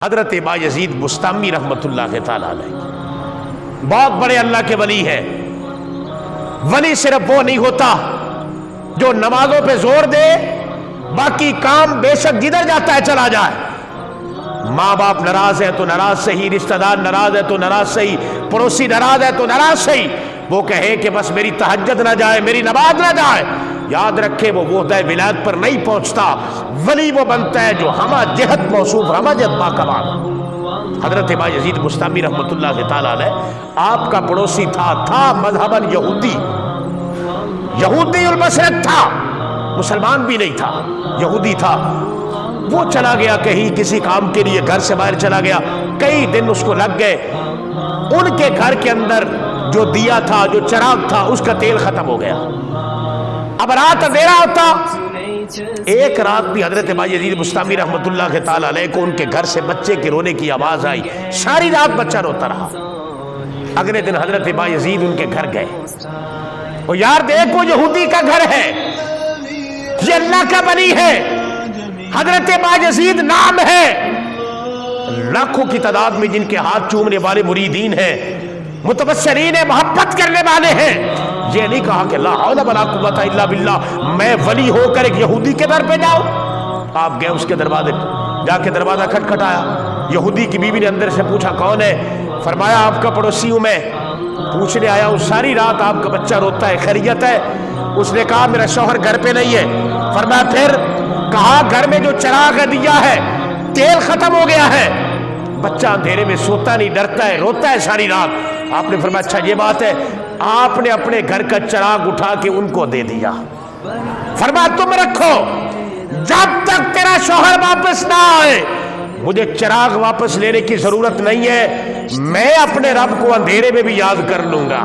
حضرت بایزید بستامی رحمت اللہ تعالیٰ علیہ بہت بڑے اللہ کے ولی ہے۔ ولی صرف وہ نہیں ہوتا جو نمازوں پہ زور دے، باقی کام بے شک جدھر جاتا ہے چلا جائے۔ ماں باپ ناراض ہے تو ناراض صحیح، رشتہ دار ناراض ہے تو ناراض صحیح، پڑوسی ناراض ہے تو ناراض صحیح، وہ کہے کہ بس میری تہجد نہ جائے، میری نماز نہ جائے، یاد رکھے وہ وحدہ ولایت پر نہیں پہنچتا۔ ولی وہ بنتا ہے جو ہمہ جہت موصوف، ہمہ جہت باکمال۔ حضرت بایزید بستامی رحمت اللہ تعالیٰ علیہ آپ کا پڑوسی تھا مذہباً یہودی، یہودی المسلک تھا، مسلمان بھی نہیں تھا، یہودی تھا۔ وہ چلا گیا کہیں کسی کام کے لیے، گھر سے باہر چلا گیا، کئی دن اس کو لگ گئے۔ ان کے گھر کے اندر جو دیا تھا، جو چراغ تھا، اس کا تیل ختم ہو گیا۔ اب رات اندھیرا ہوتا، ایک رات بھی حضرت بایزید بستامی رحمت اللہ تعالیٰ علیہ کو ان کے گھر سے بچے کے رونے کی آواز آئی، ساری رات بچہ روتا رہا۔ اگلے دن حضرت بایزید ان کے گھر گئے، وہ یار دیکھو یہودی کا گھر ہے، یہ اللہ کا ولی ہے، حضرت بایزید نام ہے، لاکھوں کی تعداد میں جن کے ہاتھ چومنے والے مریدین ہیں، متبصرین محبت کرنے والے ہیں۔ یہ نہیں کہا کہ لا حول ولا قوت الا باللہ میں ولی ہو کر ایک یہودی کے در پہ جاؤں۔ آپ گئے اس کے دروازے، جا کے دروازہ کھٹکھٹایا، یہودی کی بیوی نے اندر سے پوچھا کون ہے؟ فرمایا آپ کا پڑوسی ہوں میں، پوچھنے آیا ہوں، ساری رات آپ کا بچہ روتا ہے، خیریت ہے؟ اس نے کہا میرا شوہر گھر پہ نہیں ہے۔ فرمایا پھر؟ کہا گھر میں جو چراغ دیا ہے تیل ختم ہو گیا ہے، بچہ اندھیرے میں سوتا نہیں، ڈرتا ہے، روتا ہے ساری رات۔ آپ نے فرمایا اچھا یہ بات ہے۔ آپ نے اپنے گھر کا چراغ اٹھا کے ان کو دے دیا، فرمایا تم رکھو جب تک تیرا شوہر واپس نہ آئے، مجھے چراغ واپس لینے کی ضرورت نہیں ہے، میں اپنے رب کو اندھیرے میں بھی یاد کر لوں گا،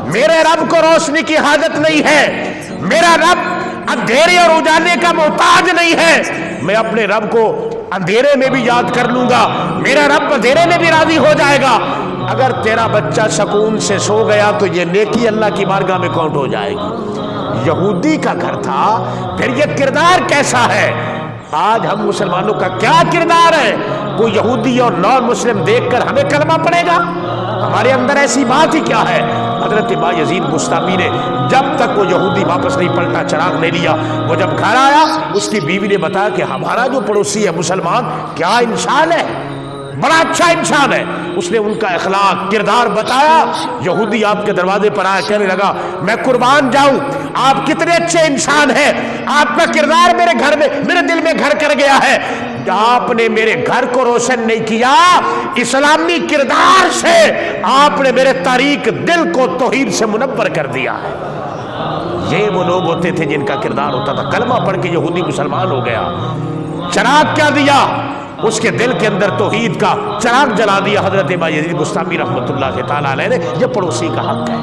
میرے رب کو روشنی کی حاجت نہیں ہے، میرا رب اندھیرے اور اجالے کا محتاج نہیں ہے، میں اپنے رب کو اندھیرے میں بھی یاد کر لوں گا، میرا رب اندھیرے میں بھی راضی ہو جائے گا۔ اگر تیرا بچہ سکون سے سو گیا تو یہ نیکی اللہ کی بارگاہ میں کاؤنٹ ہو جائے گی۔ یہودی کا گھر تھا، پھر یہ کردار کیسا ہے؟ آج ہم مسلمانوں کا کیا کردار ہے؟ کوئی یہودی اور نان مسلم دیکھ کر ہمیں کلمہ پڑے گا؟ ہمارے اندر ایسی بات ہی کیا ہے؟ حضرت بایزید بستامی نے جب تک وہ یہودی واپس نہیں پلٹا، چراغ نہیں لیا، وہ جب گھر آیا اس کی بیوی نے بتایا کہ ہمارا جو پڑوسی ہے مسلمان کیا انسان ہے، بڑا اچھا انسان ہے۔ اس نے ان کا اخلاق، کردار بتایا۔ یہودی آپ کے دروازے پر آیا، کہنے لگا میں قربان جاؤں، آپ کتنے اچھے انسان ہیں، آپ کا کردار میرے گھر میں، میرے دل میں گھر کر گیا ہے۔ آپ نے میرے گھر کو روشن نہیں کیا، اسلامی کردار سے آپ نے میرے تاریک دل کو توحید سے منور کر دیا ہے۔ یہ وہ لوگ ہوتے تھے جن کا کردار ہوتا تھا۔ کلمہ پڑھ کے یہودی مسلمان ہو گیا۔ چراغ کیا دیا؟ اس کے دل کے اندر توحید کا چراغ جلا دیا حضرت بایزید بستامی رحمت اللہ تعالیٰ علیہ نے۔ یہ پڑوسی کا حق ہے۔